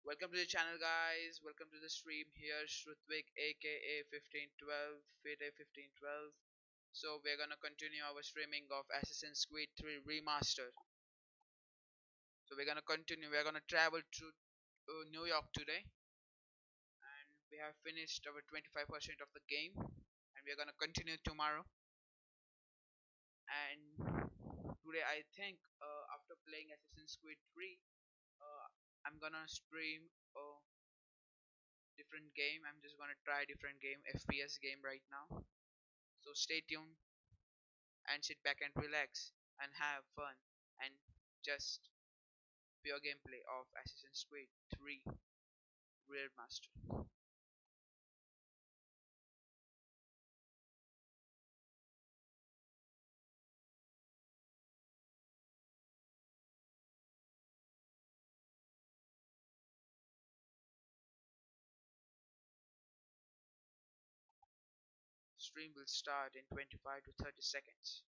Welcome to the channel, guys. Welcome to the stream. Here Shrutvik aka 1512 FETE1512. So we're gonna continue our streaming of Assassin's Creed 3 Remastered. So we're gonna continue. We're gonna travel to New York today, and we have finished our 25% of the game, and we're gonna continue tomorrow. And today I think after playing Assassin's Creed 3, I'm gonna stream a different game. I'm just gonna try different game, FPS game right now. So stay tuned and sit back and relax and have fun and just pure gameplay of Assassin's Creed 3 Remastered. Stream will start in 25 to 30 seconds.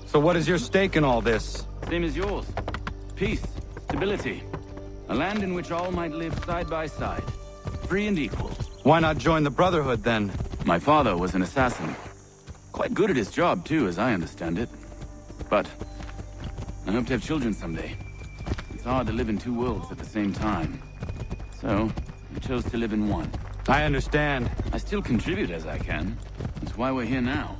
So what is your stake in all this? Same as yours. Peace, stability. A land in which all might live side by side, free and equal. Why not join the Brotherhood, then? My father was an assassin. Quite good at his job, too, as I understand it. But I hope to have children someday. It's hard to live in two worlds at the same time. So, I chose to live in one. I understand. I still contribute as I can. That's why we're here now.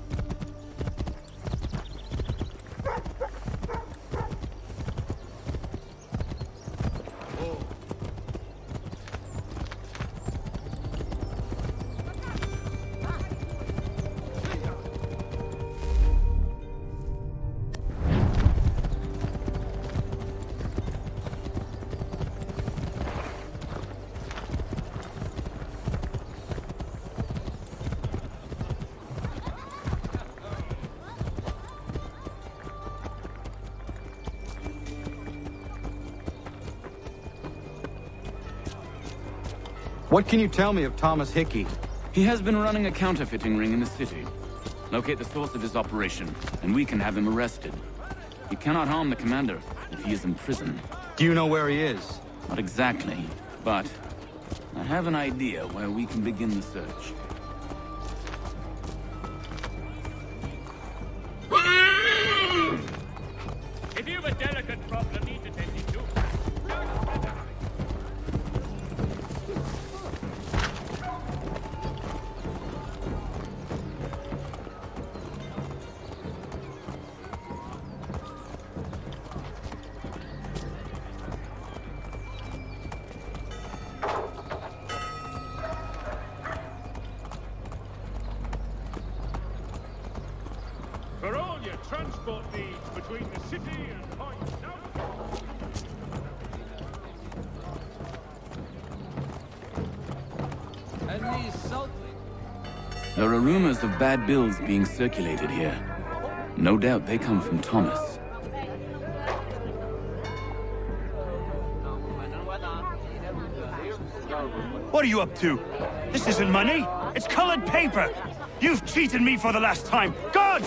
What can you tell me of Thomas Hickey? He has been running a counterfeiting ring in the city. Locate the source of his operation, and we can have him arrested. He cannot harm the commander if he is in prison. Do you know where he is? Not exactly, but I have an idea where we can begin the search. If you have a delicate problem need attending to, for all your transport needs between the city and Point South. There are rumors of bad bills being circulated here. No doubt they come from Thomas. What are you up to? This isn't money. It's colored paper. You've cheated me for the last time. God!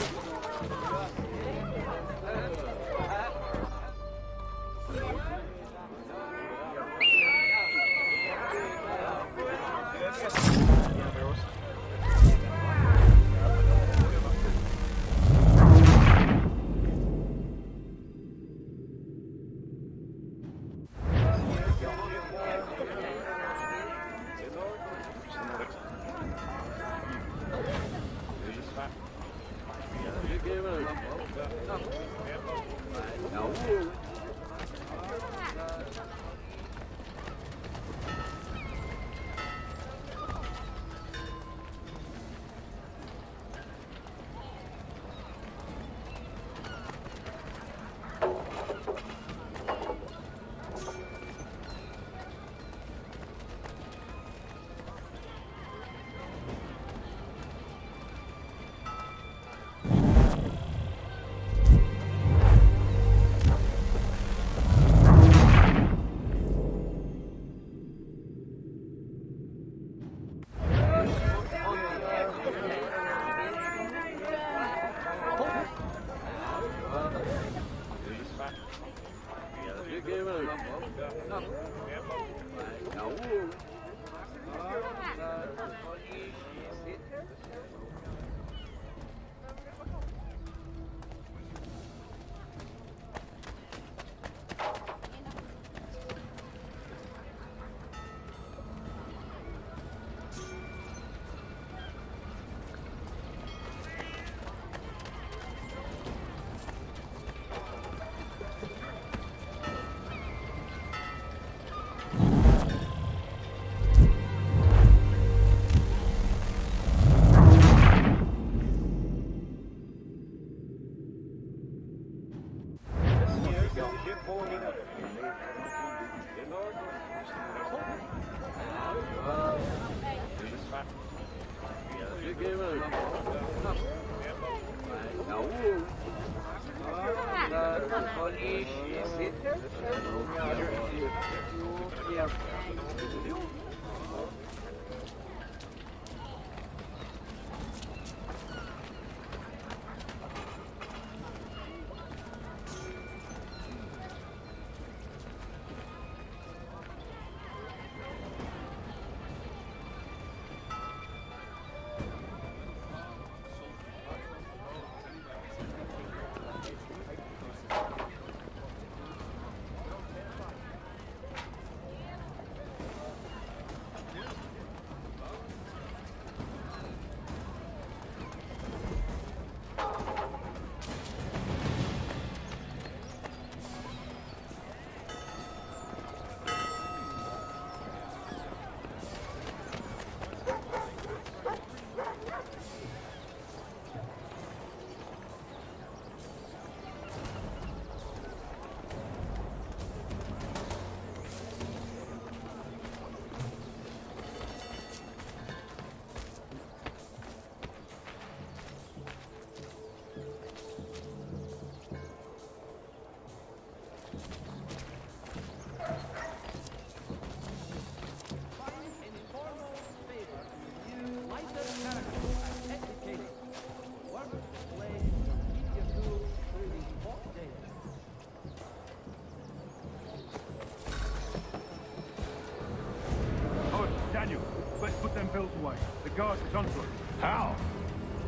guards was onto him. How?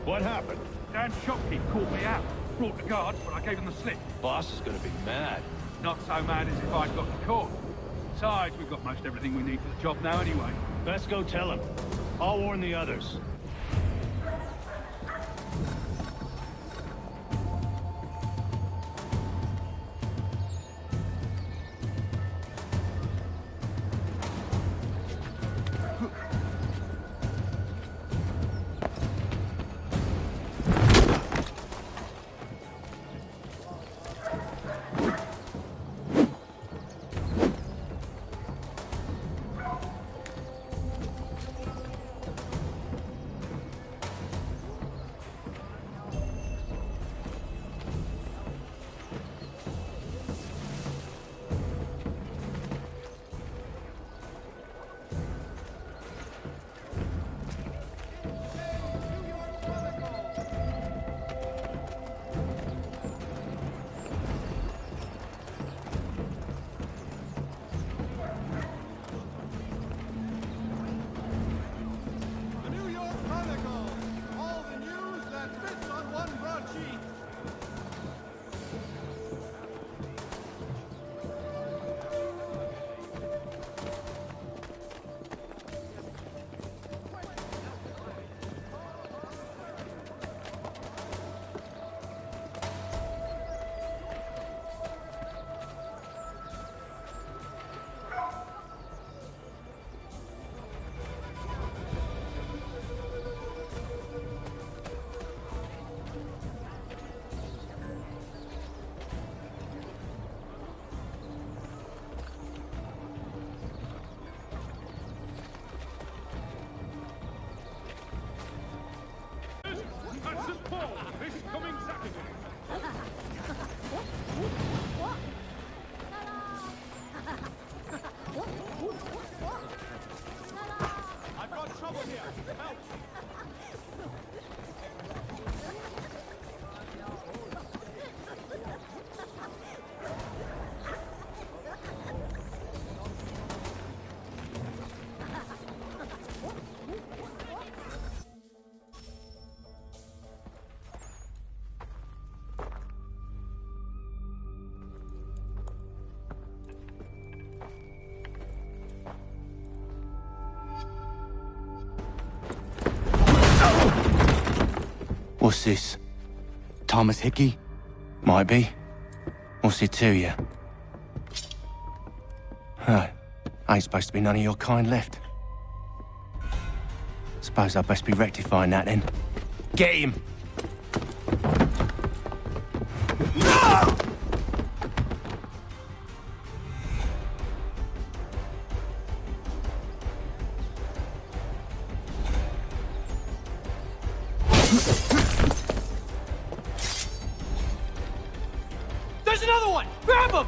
What happened? Dan's shopkeep caught me out. Brought the guards, but I gave him the slip. Boss is gonna be mad. Not so mad as if I'd gotten caught. Besides, we've got most everything we need for the job now anyway. Let's go tell him. I'll warn the others. At St. Paul, this coming Saturday. I've got trouble here. Help! What's this? Thomas Hickey? Might be. What's it to you? Huh. Ain't supposed to be none of your kind left. Suppose I'd best be rectifying that then. Get him! No! There's another one! Grab him!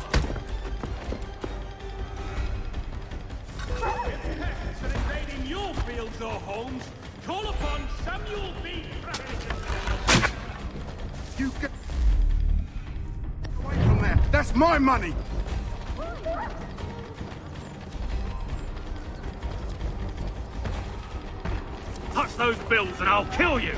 Pests are invading your fields or homes. Call upon Samuel B. You get away from there. That's my money. Touch those bills and I'll kill you!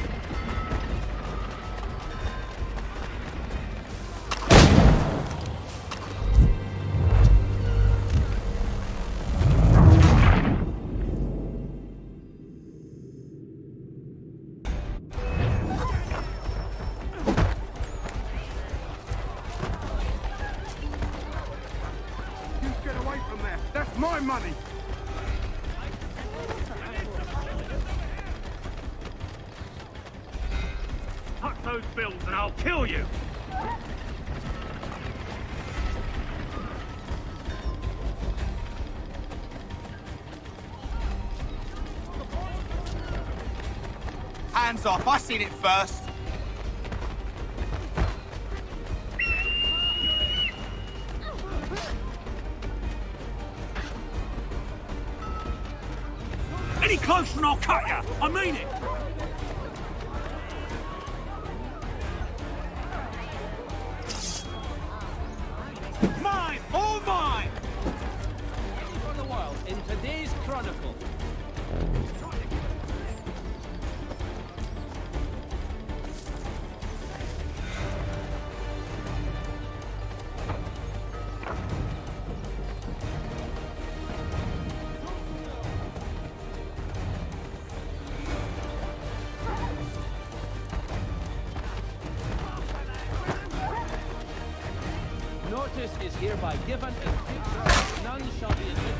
You get away from there. That's my money. Touch those bills and I'll kill you! Hands off, I seen it first. Any closer and I'll cut you! I mean it! Mine! All mine! For the world in today's Chronicle. Notice is hereby given in future. None shall be admitted.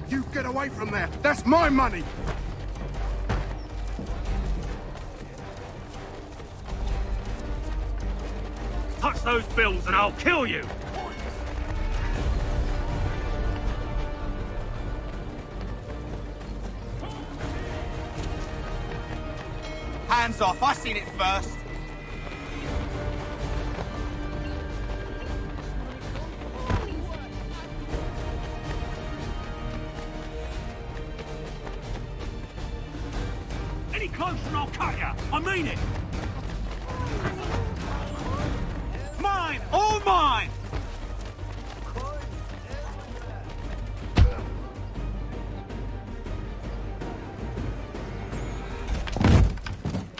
You get away from there. That's my money. Touch those bills and I'll kill you! Hands off, I seen it first. Any closer and I'll cut you! I mean it! Mine! All mine!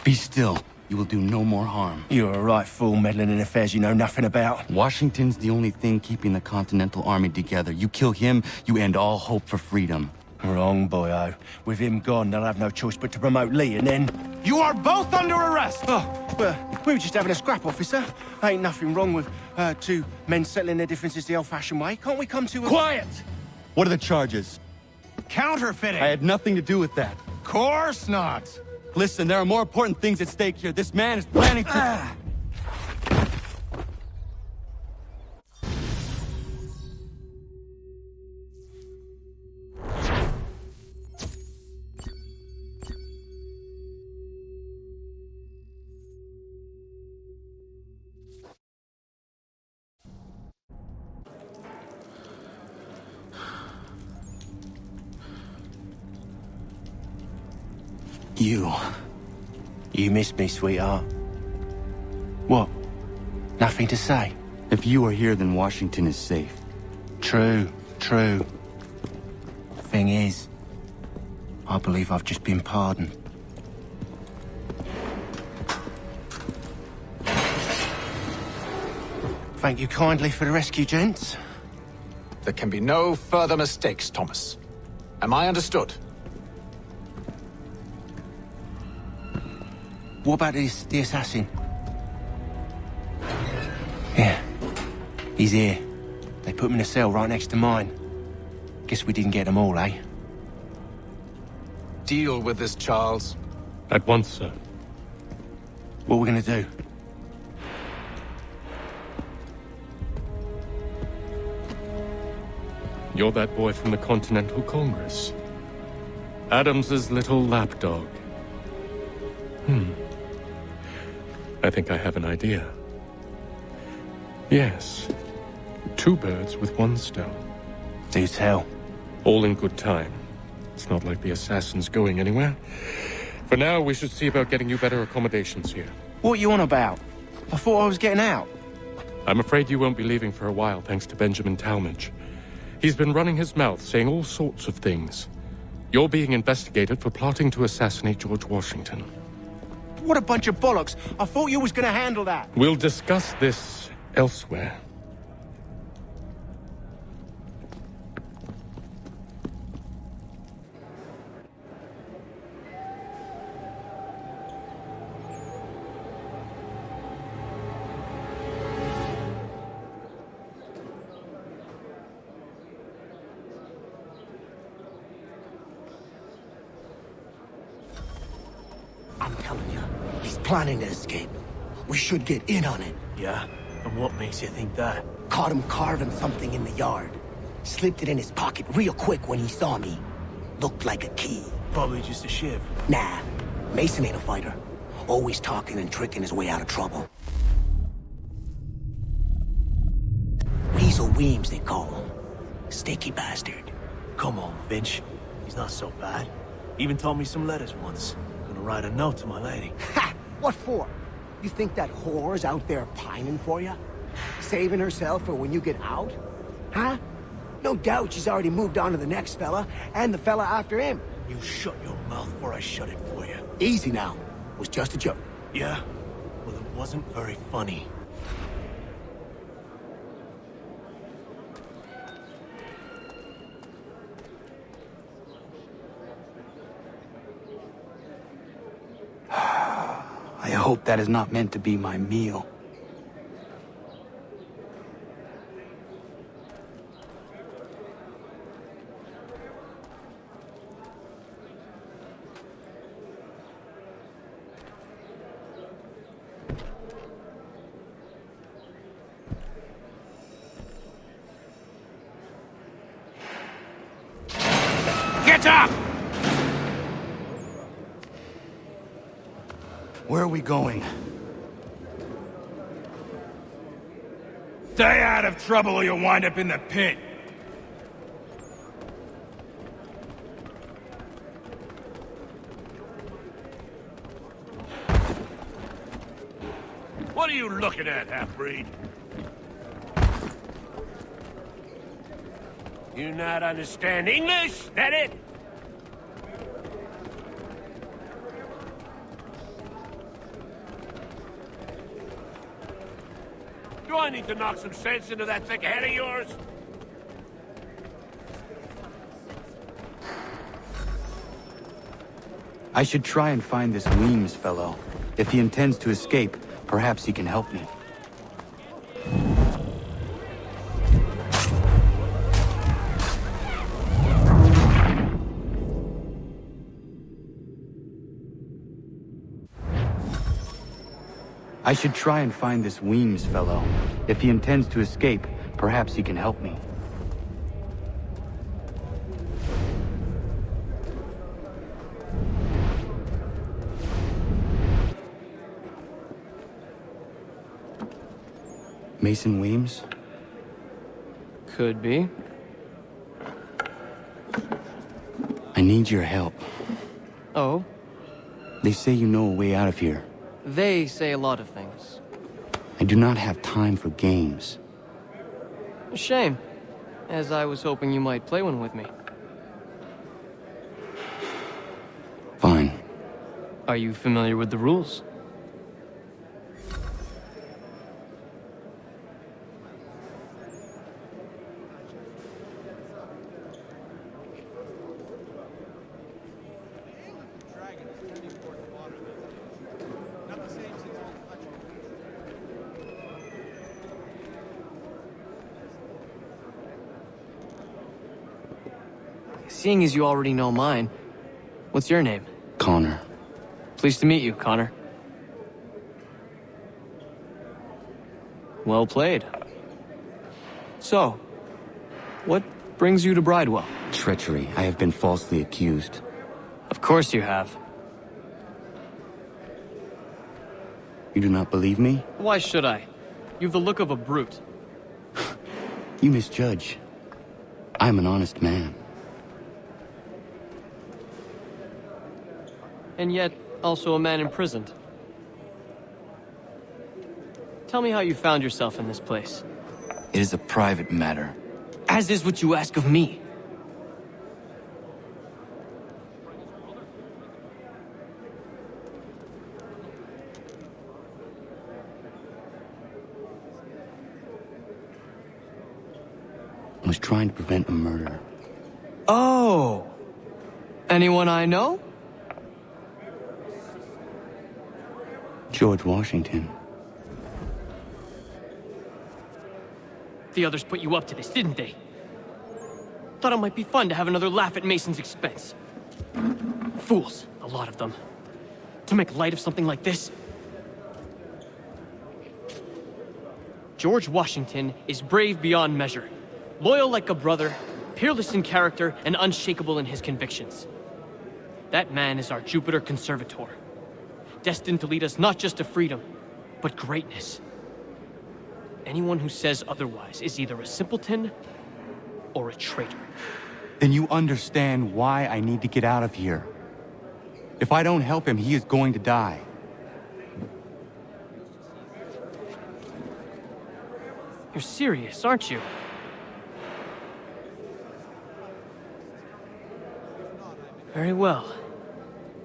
Be still. You will do no more harm. You're a right fool meddling in affairs you know nothing about. Washington's the only thing keeping the Continental Army together. You kill him, you end all hope for freedom. Wrong, boyo. With him gone, they'll have no choice but to promote Lee, and then... You are both under arrest! Oh, well, we were just having a scrap, officer. Ain't nothing wrong with two men settling their differences the old-fashioned way. Can't we come to a... Quiet! What are the charges? Counterfeiting! I had nothing to do with that. Course not! Listen, there are more important things at stake here. This man is planning to... You missed me, sweetheart. What? Nothing to say? If you are here, then Washington is safe. True. Thing is, I believe I've just been pardoned. Thank you kindly for the rescue, gents. There can be no further mistakes, Thomas. Am I understood? What about the assassin? Yeah, he's here. They put him in a cell right next to mine. Guess we didn't get them all, eh? Deal with this, Charles. At once, sir. What are we gonna do? You're that boy from the Continental Congress. Adams's little lapdog. I think I have an idea. Yes. 2 birds with 1 stone. Do tell. All in good time. It's not like the assassin's going anywhere. For now, we should see about getting you better accommodations here. What you on about? I thought I was getting out. I'm afraid you won't be leaving for a while, thanks to Benjamin Talmadge. He's been running his mouth, saying all sorts of things. You're being investigated for plotting to assassinate George Washington. What a bunch of bollocks. I thought you was gonna handle that. We'll discuss this elsewhere. I'm telling you, he's planning to escape. We should get in on it. Yeah? And what makes you think that? Caught him carving something in the yard. Slipped it in his pocket real quick when he saw me. Looked like a key. Probably just a shiv. Nah, Mason ain't a fighter. always talking and tricking his way out of trouble. Weasel Weems, they call him. Sticky bastard. Come on, Finch. He's not so bad. Even told me some letters once. Gonna write a note to my lady. Ha! What for? You think that whore's out there pining for you? Saving herself for when you get out? Huh? No doubt she's already moved on to the next fella, and the fella after him. You shut your mouth before I shut it for you. Easy now. It was just a joke. Yeah? Well, it wasn't very funny. I hope that is not meant to be my meal. Get up! Where are we going? Stay out of trouble or you'll wind up in the pit. What are you looking at, half-breed? You not understand English? That it? Do I need to knock some sense into that thick head of yours? I should try and find this Weems fellow. If he intends to escape, perhaps he can help me. I should try and find this Weems fellow. If he intends to escape, perhaps he can help me. Mason Weems? Could be. I need your help. Oh? They say you know a way out of here. They say a lot of things. I do not have time for games. A shame, as I was hoping you might play one with me. Fine. Are you familiar with the rules? Seeing as you already know mine, what's your name? Connor. Pleased to meet you, Connor. Well played. So, what brings you to Bridewell? Treachery. I have been falsely accused. Of course you have. You do not believe me? Why should I? You've the look of a brute. You misjudge. I am an honest man. And yet, also a man imprisoned. Tell me how you found yourself in this place. It is a private matter. As is what you ask of me. I was trying to prevent a murder. Oh! Anyone I know? George Washington. The others put you up to this, didn't they? Thought it might be fun to have another laugh at Mason's expense. Fools, a lot of them. To make light of something like this. George Washington is brave beyond measure, loyal like a brother, peerless in character, and unshakable in his convictions. That man is our Jupiter Conservator. destined to lead us not just to freedom, but greatness. Anyone who says otherwise is either a simpleton or a traitor. Then you understand why I need to get out of here. If I don't help him, he is going to die. You're serious, aren't you? Very well.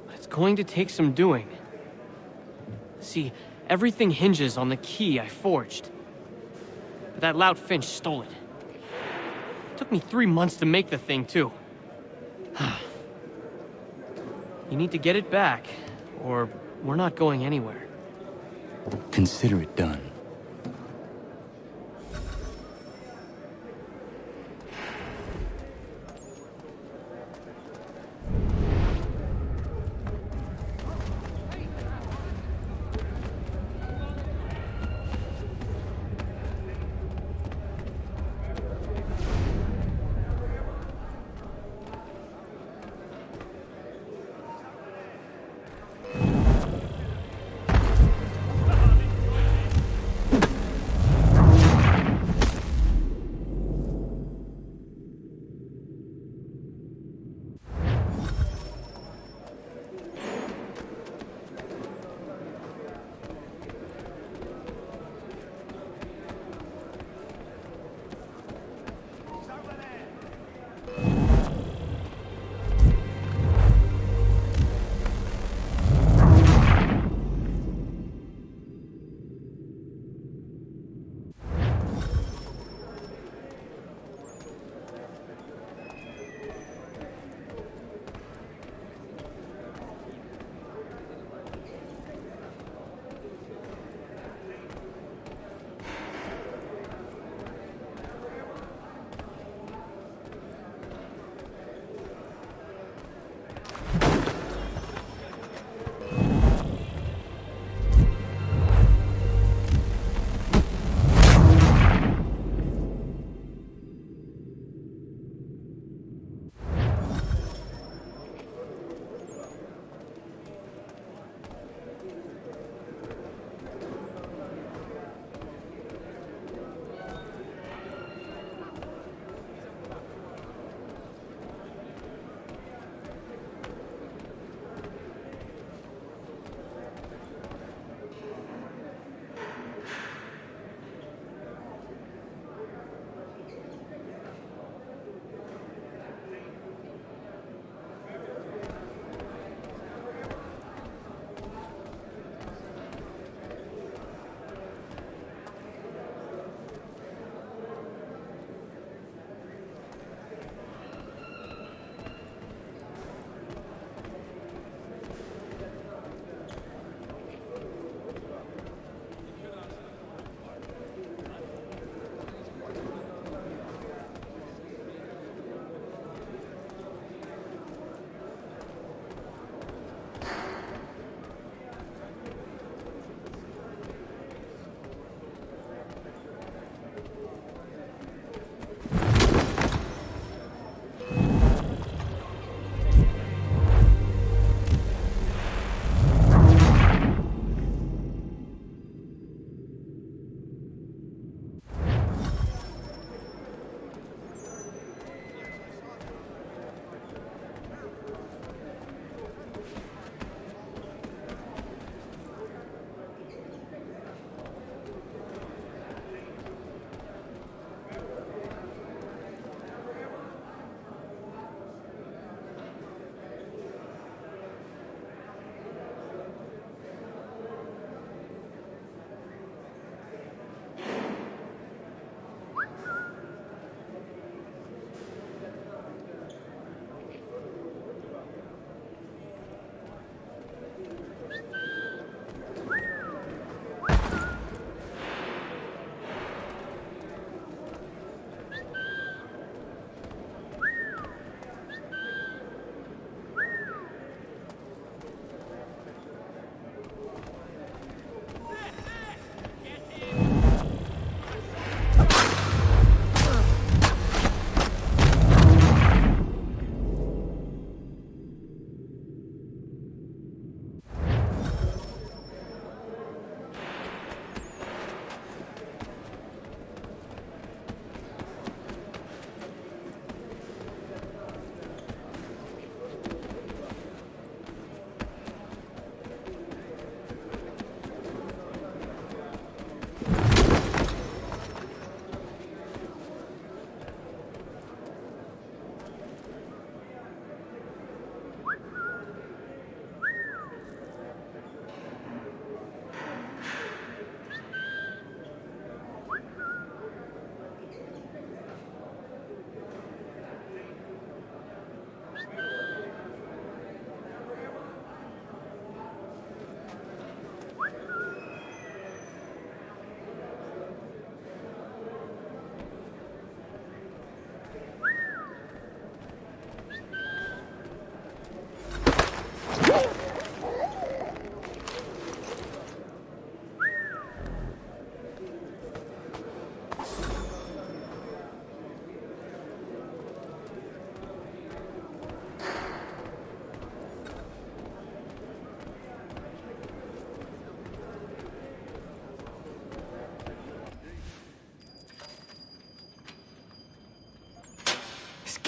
But it's going to take some doing. See, everything hinges on the key I forged. But that lout Finch stole it. Took me 3 months to make the thing, too. You need to get it back, or we're not going anywhere. Consider it done.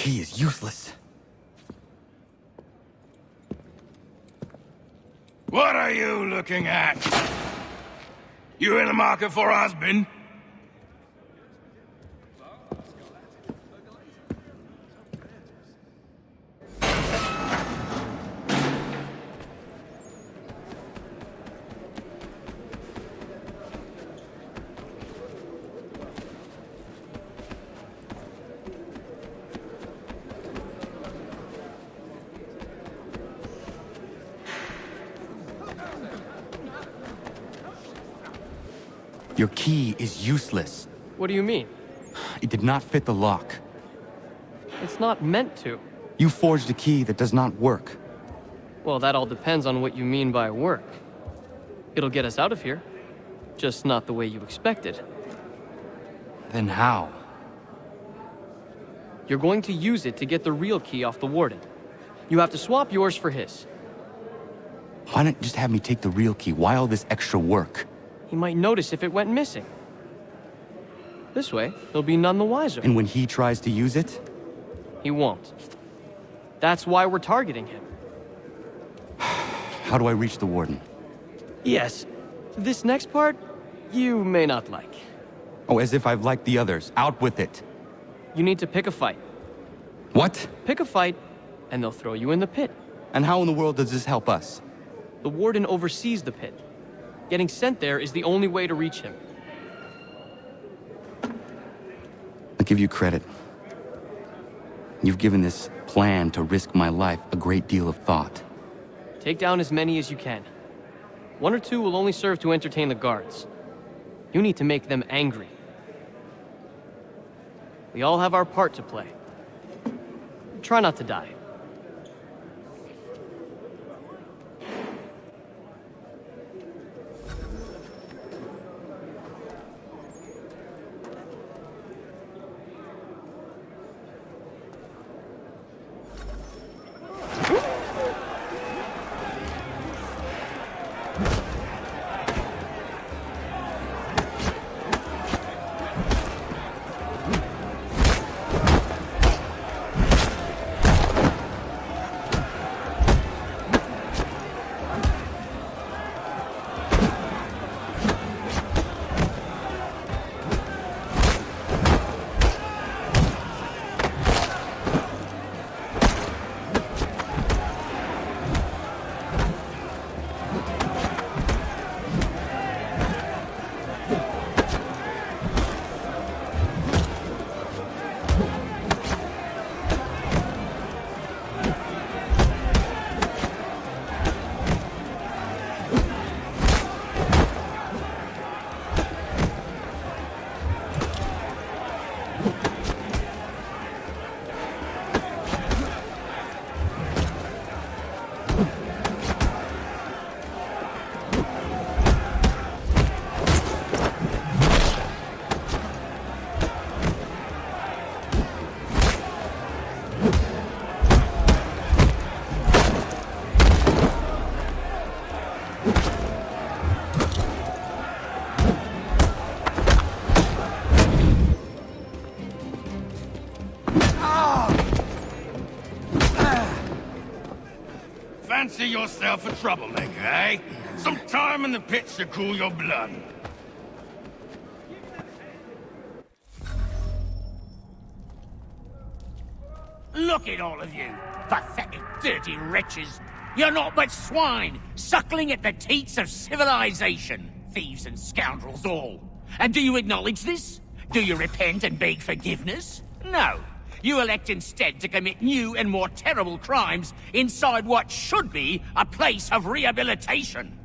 key is useless. What are you looking at? You in the market for a husband? Your key is useless. What do you mean? It did not fit the lock. It's not meant to. You forged a key that does not work. Well, that all depends on what you mean by work. It'll get us out of here. Just not the way you expected. Then how? You're going to use it to get the real key off the warden. You have to swap yours for his. Why not just have me take the real key? Why all this extra work? He might notice if it went missing. This way, he'll be none the wiser. And when he tries to use it? He won't. That's why we're targeting him. How do I reach the warden? Yes. This next part, you may not like. Oh, as if I've liked the others. Out with it. You need to pick a fight. What? Pick a fight, and they'll throw you in the pit. And how in the world does this help us? The warden oversees the pit. Getting sent there is the only way to reach him. I'll give you credit. You've given this plan to risk my life a great deal of thought. Take down as many as you can. 1 or 2 will only serve to entertain the guards. You need to make them angry. We all have our part to play. Try not to die. Fancy yourself a troublemaker, eh? Some time in the pits to cool your blood. Look at all of you, pathetic, dirty wretches. You're not but swine, suckling at the teats of civilization. Thieves and scoundrels all. And do you acknowledge this? Do you repent and beg forgiveness? No. You elect instead to commit new and more terrible crimes inside what should be a place of rehabilitation.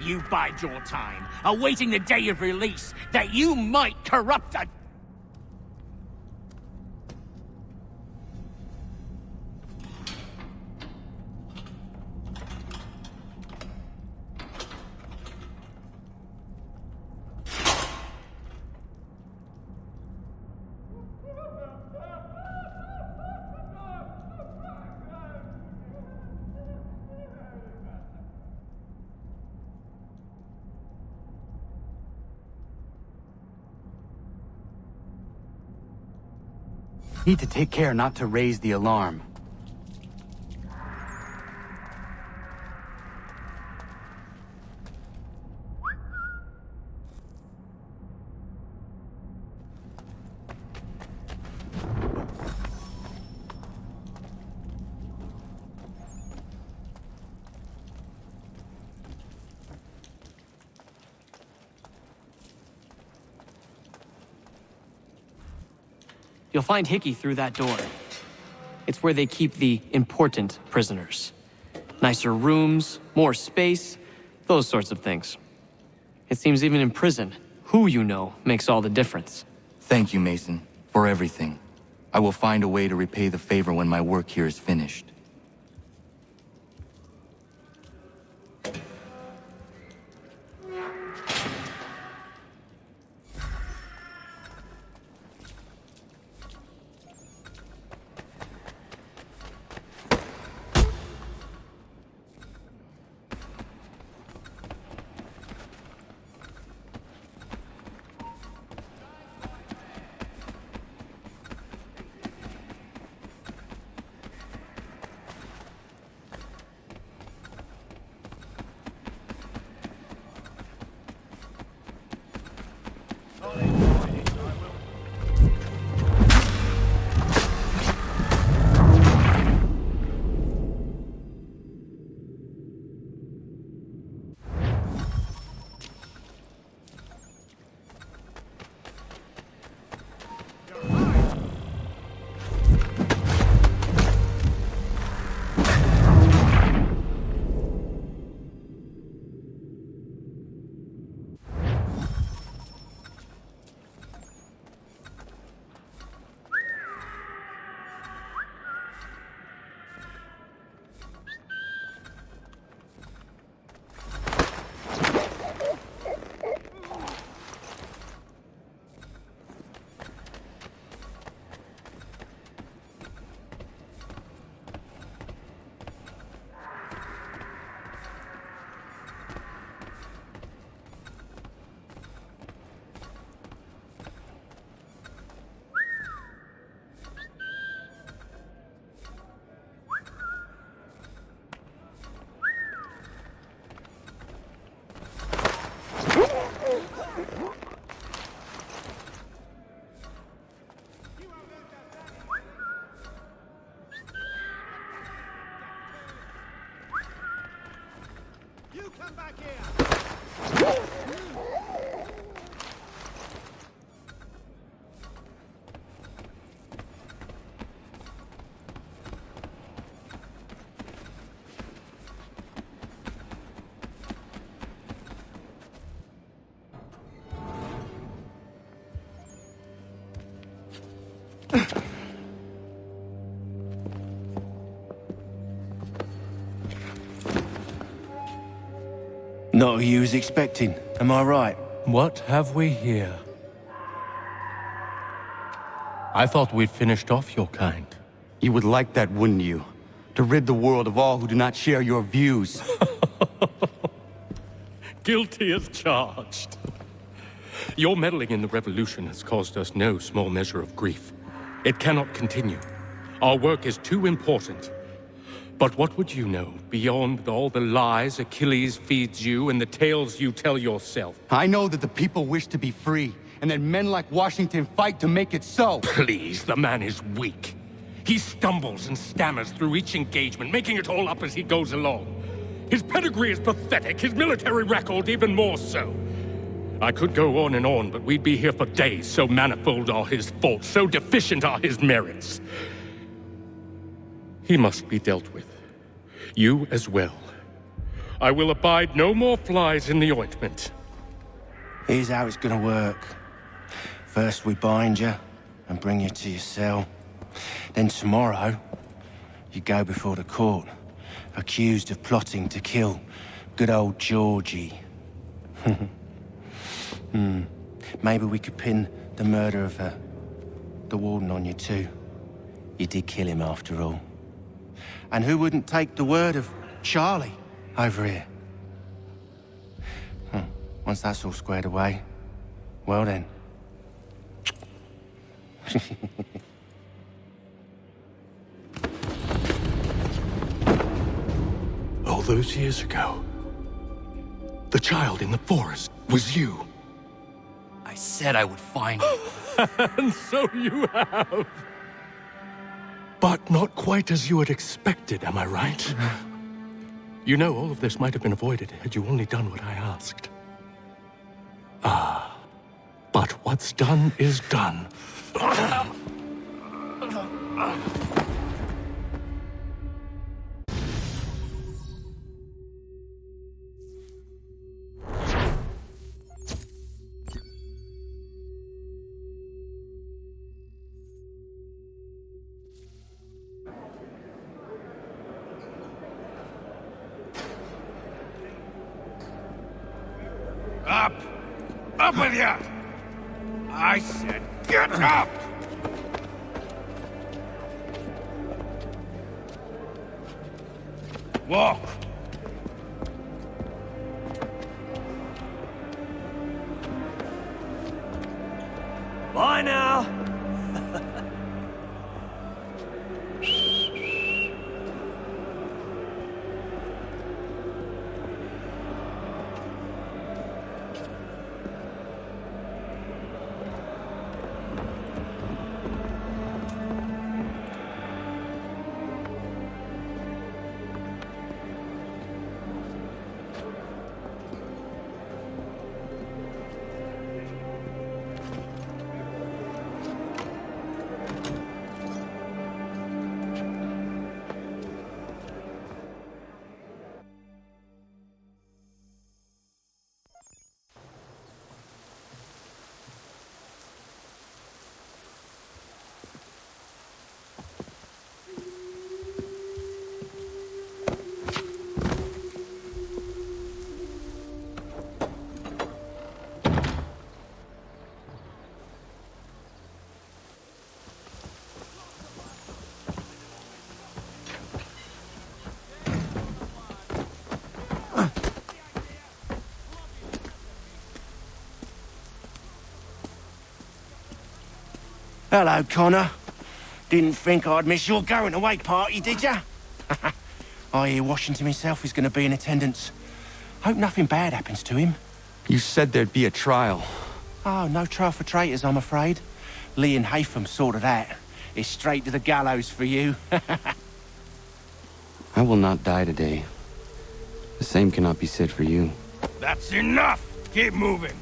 You bide your time, awaiting the day of release, that you might corrupt a... Need to take care not to raise the alarm. You'll find Hickey through that door. It's where they keep the important prisoners. Nicer rooms, more space, those sorts of things. It seems even in prison, who you know makes all the difference. Thank you, Mason, for everything. I will find a way to repay the favor when my work here is finished. Not who you was expecting, am I right? What have we here? I thought we'd finished off your kind. You would like that, wouldn't you? To rid the world of all who do not share your views. Guilty as charged. Your meddling in the revolution has caused us no small measure of grief. It cannot continue. Our work is too important. But what would you know beyond all the lies Achilles feeds you and the tales you tell yourself? I know that the people wish to be free, and that men like Washington fight to make it so. Please, the man is weak. He stumbles and stammers through each engagement, making it all up as he goes along. His pedigree is pathetic, his military record even more so. I could go on and on, but we'd be here for days, so manifold are his faults, so deficient are his merits. He must be dealt with. You as well. I will abide no more flies in the ointment. Here's how it's gonna work. First we bind you and bring you to your cell. Then tomorrow, you go before the court, accused of plotting to kill good old Georgie. Maybe we could pin the murder of the warden on you too. You did kill him after all. And who wouldn't take the word of Charlie over here? Once that's all squared away, well then. those years ago, the child in the forest was you. I said I would find you. And so you have. But not quite as you had expected, am I right? You know, all of this might have been avoided had you only done what I asked. Ah, but what's done is done. Up! Up with you! I said get up! Walk! Bye now. Hello, Connor. Didn't think I'd miss your going away party, did ya? I hear Washington himself is going to be in attendance. Hope nothing bad happens to him. You said there'd be a trial. Oh, no trial for traitors, I'm afraid. Lee and Haytham sorted that. It's straight to the gallows for you. I will not die today. The same cannot be said for you. That's enough! Keep moving!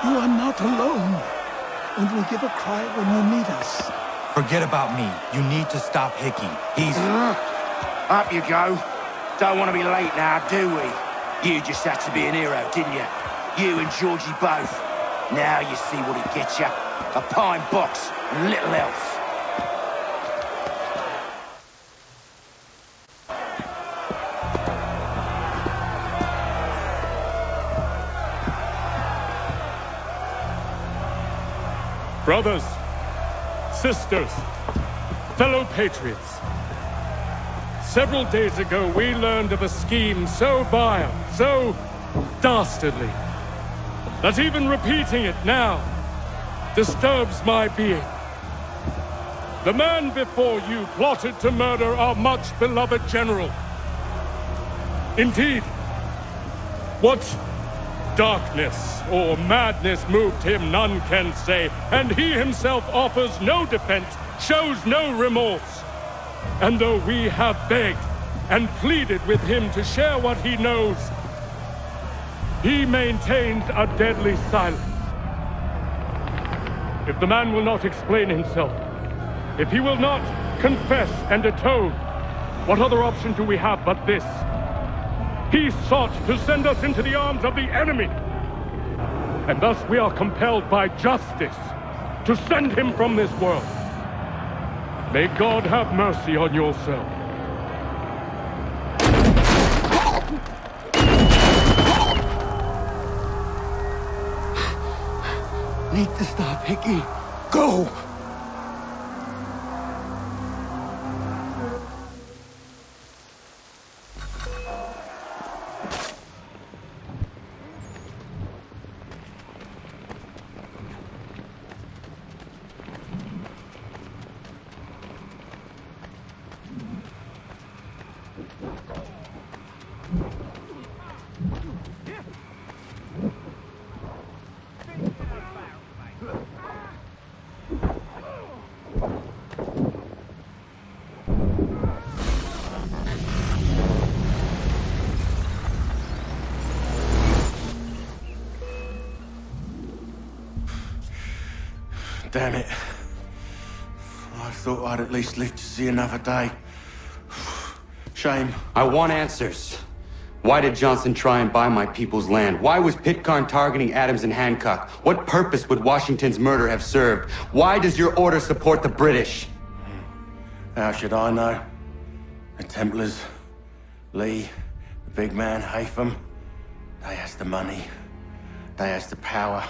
You are not alone, and will give a cry when you need us. Forget about me. You need to stop Hickey. He's... Up you go. Don't want to be late now, do we? You just had to be an hero, didn't you? You and Georgie both. Now you see what it gets you. A pine box and little else. Brothers, sisters, fellow patriots. Several days ago, we learned of a scheme so vile, so dastardly, that even repeating it now disturbs my being. The man before you plotted to murder our much-beloved general. Indeed, what darkness or madness moved him, none can say, and he himself offers no defense, shows no remorse. And though we have begged and pleaded with him to share what he knows, he maintains a deadly silence. If the man will not explain himself, if he will not confess and atone, what other option do we have but this? He sought to send us into the arms of the enemy, and thus we are compelled by justice to send him from this world. May God have mercy on yourself. Need to stop, Hickey. Go! Damn it. I thought I'd at least live to see another day. Shame. I want answers. Why did Johnson try and buy my people's land? Why was Pitcairn targeting Adams and Hancock? What purpose would Washington's murder have served? Why does your order support the British? How should I know? The Templars, Lee, the big man, Haytham, they has the money. They has the power.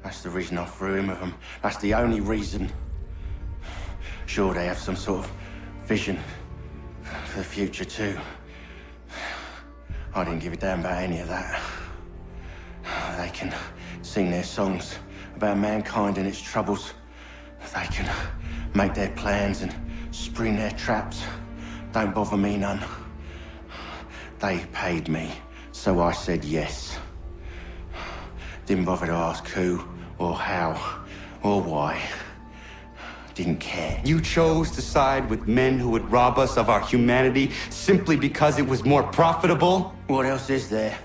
That's the reason I threw in with them. That's the only reason. Sure, they have some sort of vision for the future too. I didn't give a damn about any of that. They can sing their songs about mankind and its troubles. They can make their plans and spring their traps. Don't bother me none. They paid me, so I said yes. Didn't bother to ask who, or how, or why. Didn't care. You chose to side with men who would rob us of our humanity simply because it was more profitable? What else is there?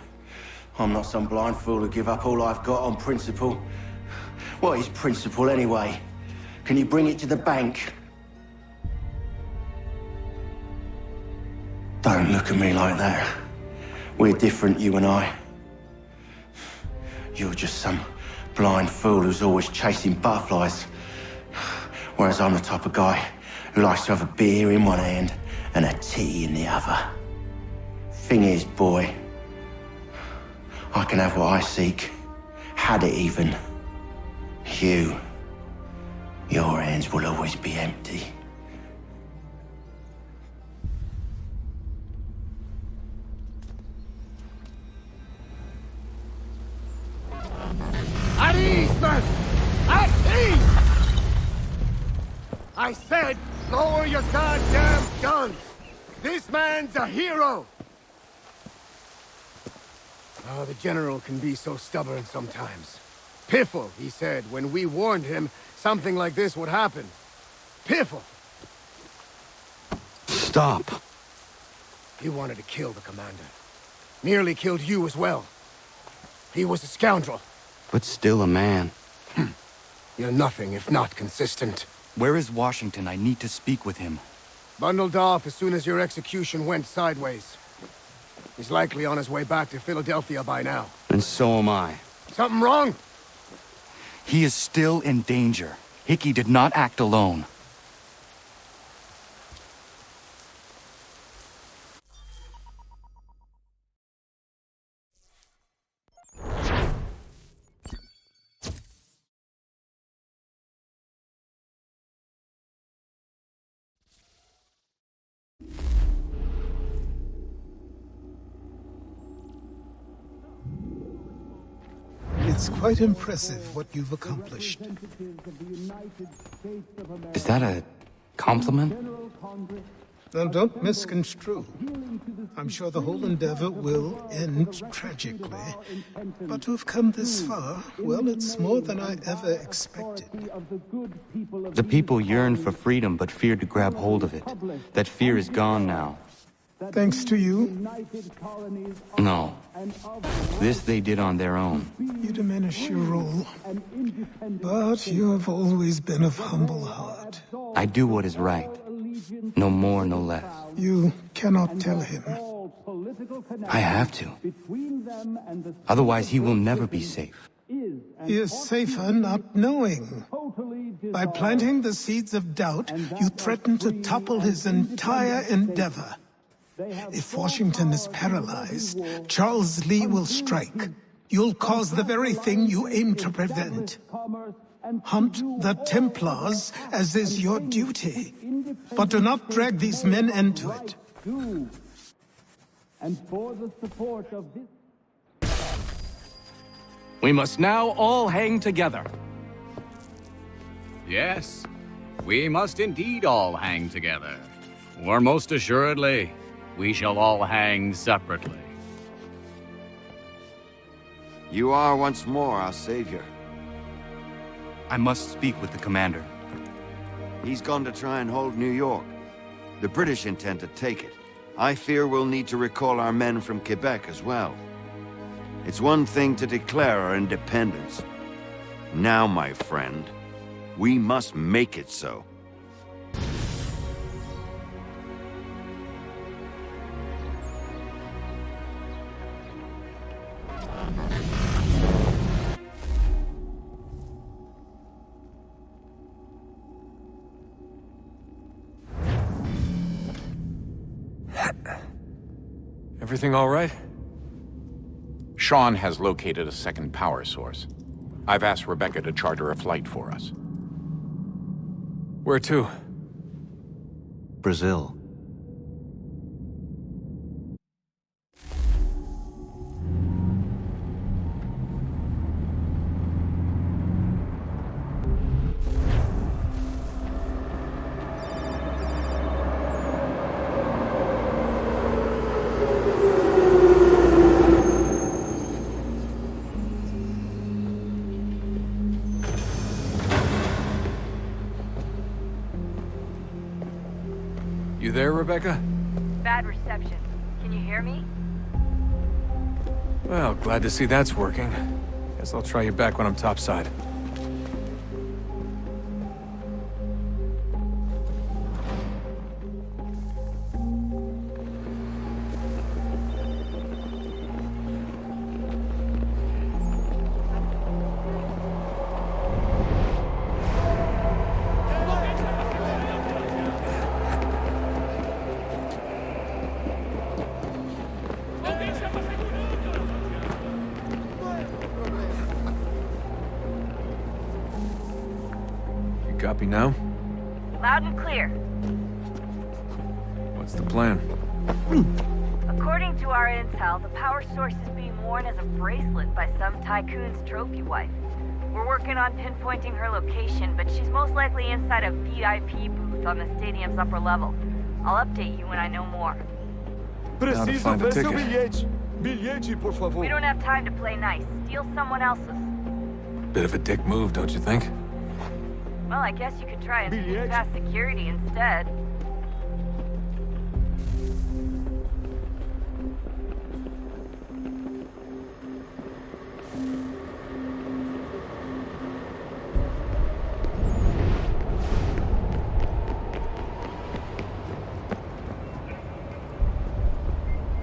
I'm not some blind fool who give up all I've got on principle. What is principle anyway? Can you bring it to the bank? Don't look at me like that. We're different, you and I. You're just some blind fool who's always chasing butterflies. Whereas I'm the type of guy who likes to have a beer in one hand and a tea in the other. Thing is, boy, I can have what I seek. Had it even. Your hands will always be empty. At ease, man! At ease! I said, lower your goddamn guns! This man's a hero! Oh, the General can be so stubborn sometimes. Piffle, he said, when we warned him something like this would happen. Piffle! Stop. He wanted to kill the commander. Nearly killed you as well. He was a scoundrel. But still a man. You're nothing if not consistent. Where is Washington? I need to speak with him. Bundled off as soon as your execution went sideways. He's likely on his way back to Philadelphia by now. And so am I. Something wrong? He is still in danger. Hickey did not act alone. It's quite impressive what you've accomplished. Is that a compliment? Now, don't misconstrue. I'm sure the whole endeavor will end tragically. But to have come this far, well, it's more than I ever expected. The people yearn for freedom but feared to grab hold of it. That fear is gone now. Thanks to you? No. This they did on their own. You diminish your role. But you have always been of humble heart. I do what is right. No more, no less. You cannot tell him. I have to. Otherwise, he will never be safe. He is safer not knowing. By planting the seeds of doubt, you threaten to topple his entire endeavor. If Washington is paralyzed, Charles Lee will strike. You'll cause the very thing you aim to prevent. Hunt the Templars, as is your duty. But do not drag these men into it. And for the support of this... We must now all hang together. Yes, we must indeed all hang together. Or most assuredly, we shall all hang separately. You are once more our savior. I must speak with the commander. He's gone to try and hold New York. The British intend to take it. I fear we'll need to recall our men from Quebec as well. It's one thing to declare our independence. Now, my friend, we must make it so. Everything all right? Sean has located a second power source. I've asked Rebecca to charter a flight for us. Where to? Brazil. You there, Rebecca? Bad reception. Can you hear me? Well, glad to see that's working. Guess I'll try you back when I'm topside. Copy now? Loud and clear. What's the plan? According to our intel, the power source is being worn as a bracelet by some tycoon's trophy wife. We're working on pinpointing her location, but she's most likely inside a VIP booth on the stadium's upper level. I'll update you when I know more. Preciso ver seu bilhete. por favor. We don't have time to play nice. Steal someone else's. Bit of a dick move, don't you think? Well, I guess you could try and sneak past security instead.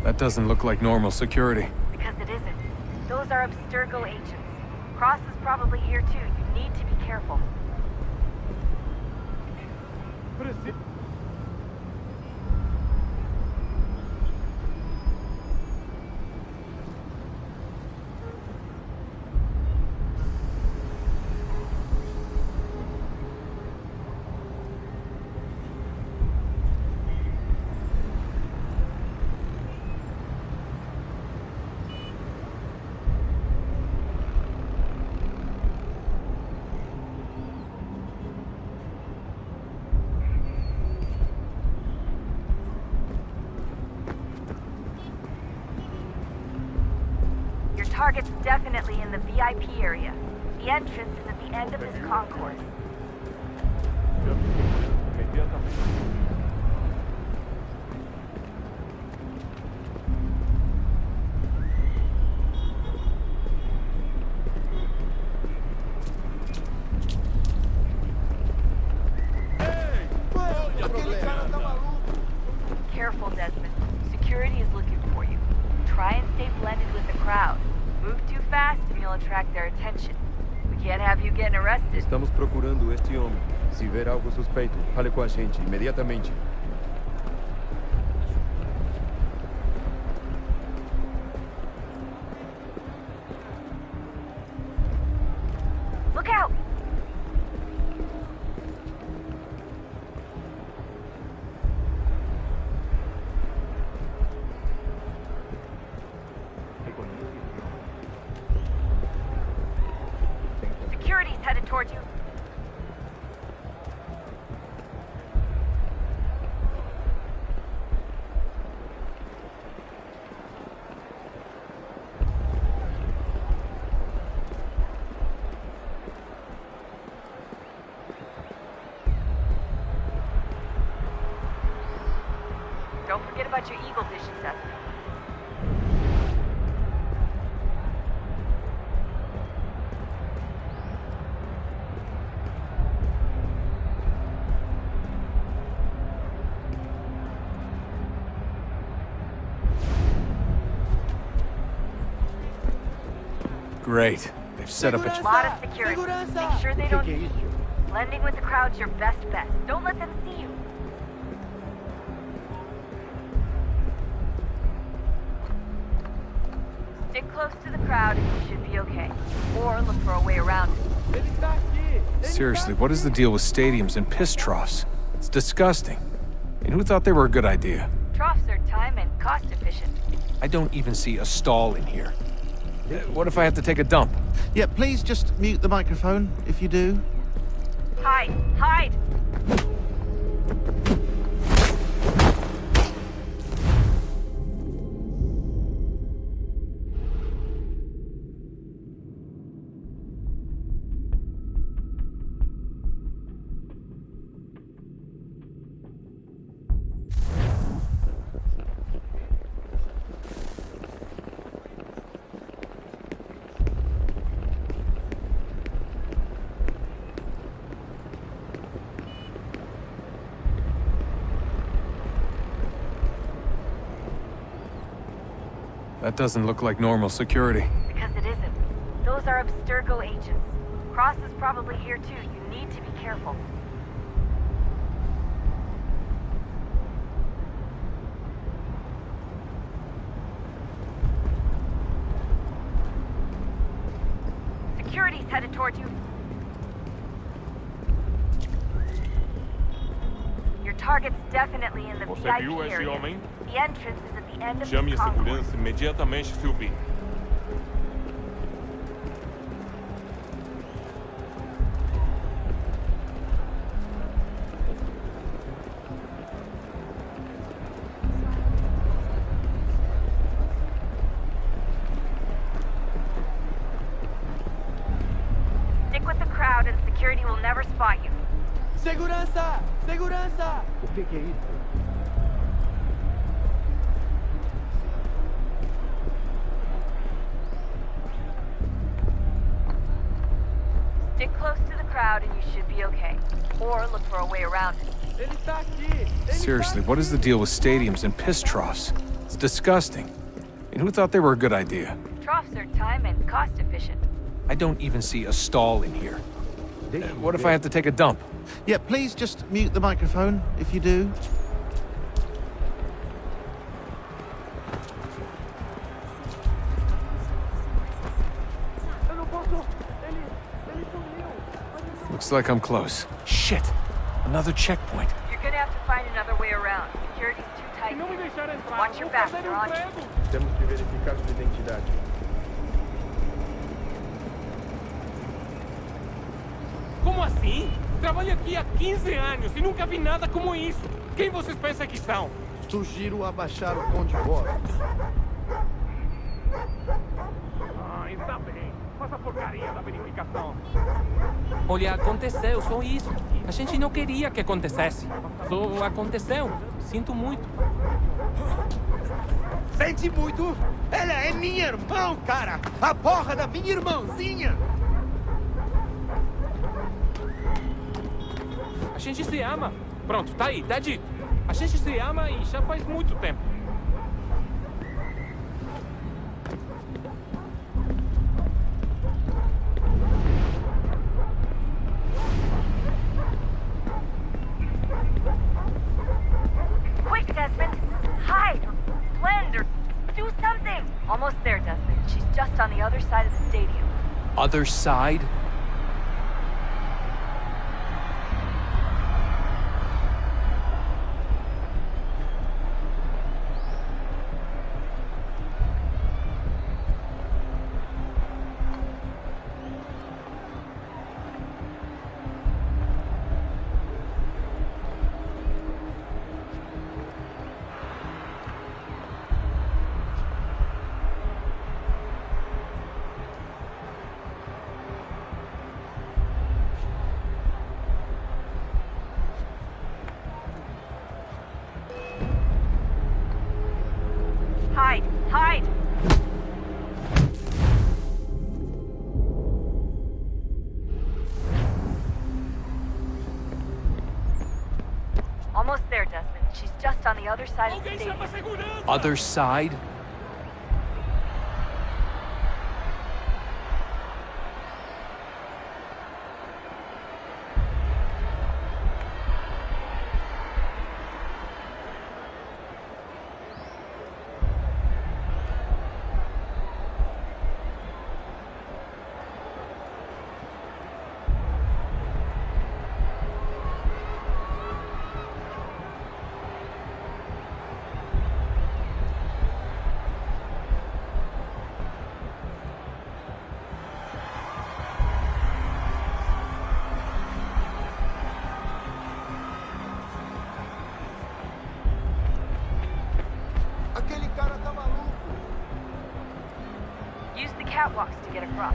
That doesn't look like normal security. Because it isn't. Those are Abstergo agents. Cross is probably here too. You need to be careful. target's definitely in the VIP area. The entrance is at the end of this concourse. Careful, Desmond. Security is looking for you. Try and stay blended with the crowd. Move too fast and you'll attract their attention. We can't have you getting arrested. Estamos procurando este homem. Se ver algo suspeito, fale com a gente imediatamente. Look out! Security's headed towards you. Don't forget about your eagle vision, Desmond. Great. They've set up a... Lot of security. Make sure they don't see you. Blending with the crowd's your best bet. Don't let them see you. Stick close to the crowd and you should be okay. Or look for a way around it. Seriously, what is the deal with stadiums and piss troughs? It's disgusting. And who thought they were a good idea? Troughs are time and cost efficient. I don't even see a stall in here. What if I have to take a dump? Yeah, please just mute the microphone if you do. Hide! Hide! That doesn't look like normal security. Because it isn't. Those are Abstergo agents. Cross is probably here too. You need to be careful. Security's headed towards you. Your target's definitely in the Você VIP viu esse area. homem? The entrance is at the end of Chame this a concourse. segurança imediatamente se ouvir. Stick with the crowd and security will never spot you. Segurança! Segurança! O que é isso? Stick close to the crowd and you should be okay. Or look for a way around it. Ele tá aqui! Seriously, what is the deal with stadiums and piss troughs? It's disgusting. And who thought they were a good idea? Troughs are time and cost efficient. I don't even see a stall in here. What if I have to take a dump? Yeah, please just mute the microphone if you do. Looks like I'm close. Shit! Another checkpoint. You're gonna have to find another way around. Security's too tight here. Watch your back, they're on you. Temos que verificar sua identidade. Como assim? Trabalho aqui há 15 anos e nunca vi nada como isso. Quem vocês pensam que são? Sugiro abaixar o tom de voz. essa porcaria da verificação. Olha, aconteceu, só isso. A gente não queria que acontecesse. Só aconteceu. Sinto muito. Sente muito? Ela é minha irmã, cara! A porra da minha irmãzinha! A gente se ama. Pronto, tá aí, tá dito. A gente se ama e já faz muito tempo. Quick, Desmond! Hide! Blend or do something! Almost there, Desmond. She's just on the other side of the stadium. Other side? Hide! Hide! Almost there, Desmond. She's just on the other side of the stadium. Other side? Aquele cara tá maluco! Use the catwalks to get across.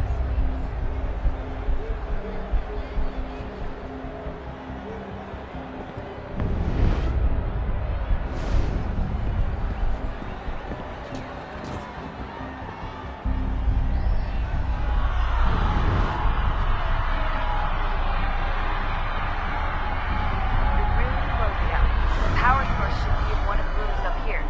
You're really close now. The power source should be in one of the rooms up here.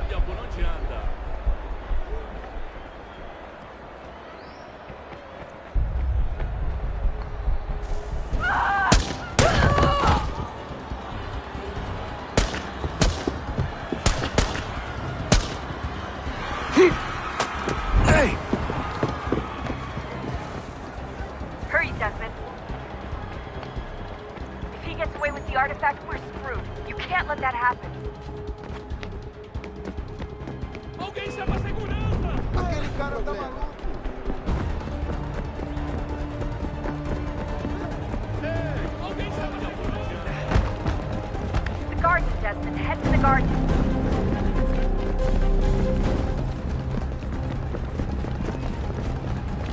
Olha por onde anda. Hey! Hurry, Desmond. If he gets away with the artifact, we're screwed. You can't let that happen. Alguém chama a segurança! Aquele cara tá maluco! Alguém chama a segurança! The garden, Desmond. Head to the garden.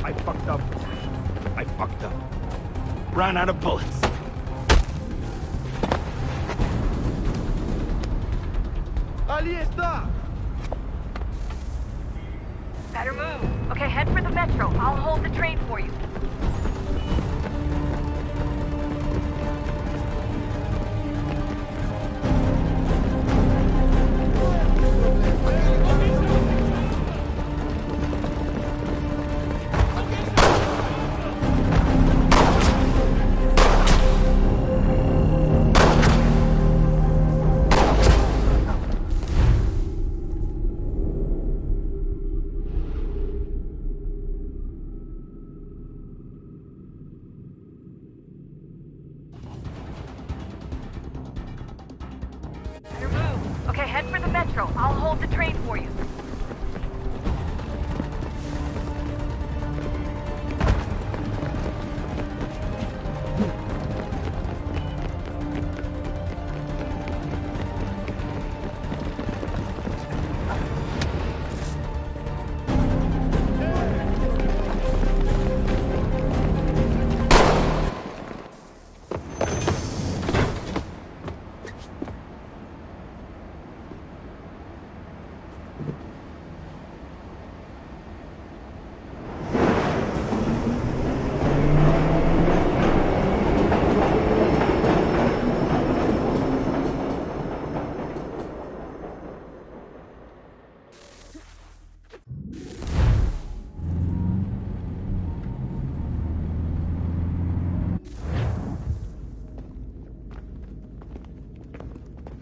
I fucked up. I fucked up. Ran out of bullets. Ali está! Better move. Okay, head for the metro. I'll hold the train for you. Metro. I'll hold the train for you.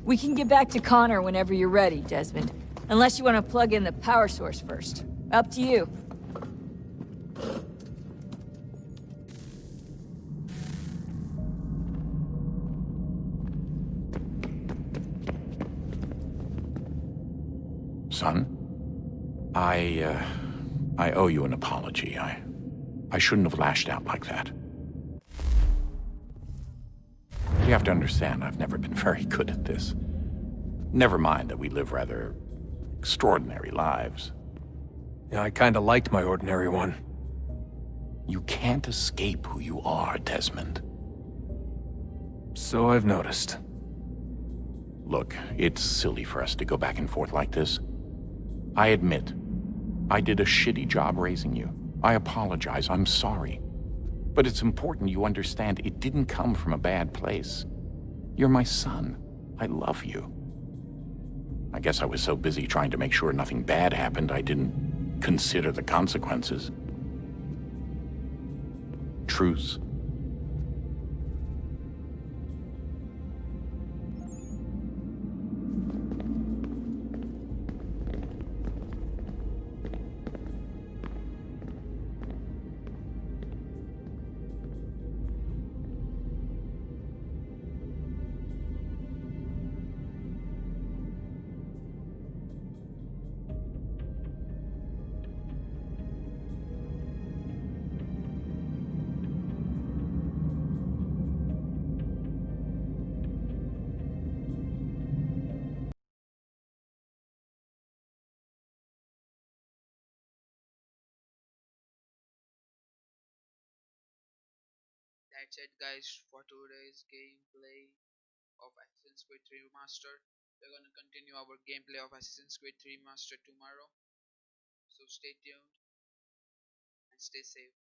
We can get back to Connor whenever you're ready, Desmond. Unless you want to plug in the power source first. Up to you. Son? I owe you an apology. I shouldn't have lashed out like that. You have to understand, I've never been very good at this. Never mind that we live rather extraordinary lives. Yeah, I kinda liked my ordinary one. You can't escape who you are, Desmond. So I've noticed. Look, it's silly for us to go back and forth like this. I admit, I did a shitty job raising you. I apologize, I'm sorry. But it's important you understand it didn't come from a bad place. You're my son. I love you. I guess I was so busy trying to make sure nothing bad happened, I didn't consider the consequences. Truce. That's it guys for today's gameplay of Assassin's Creed 3 Remastered. We're gonna continue our gameplay of Assassin's Creed 3 Remastered tomorrow. So stay tuned and stay safe.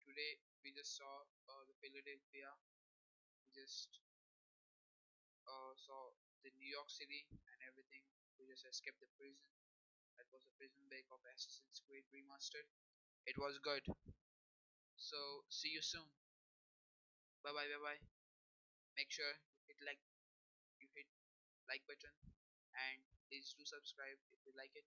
Today we just saw the Philadelphia. We just saw the New York City and everything. We just escaped the prison. That was a prison break of Assassin's Creed Remastered. It was good. So see you soon. Bye bye bye bye. Make sure you hit like button and please do subscribe if you like it.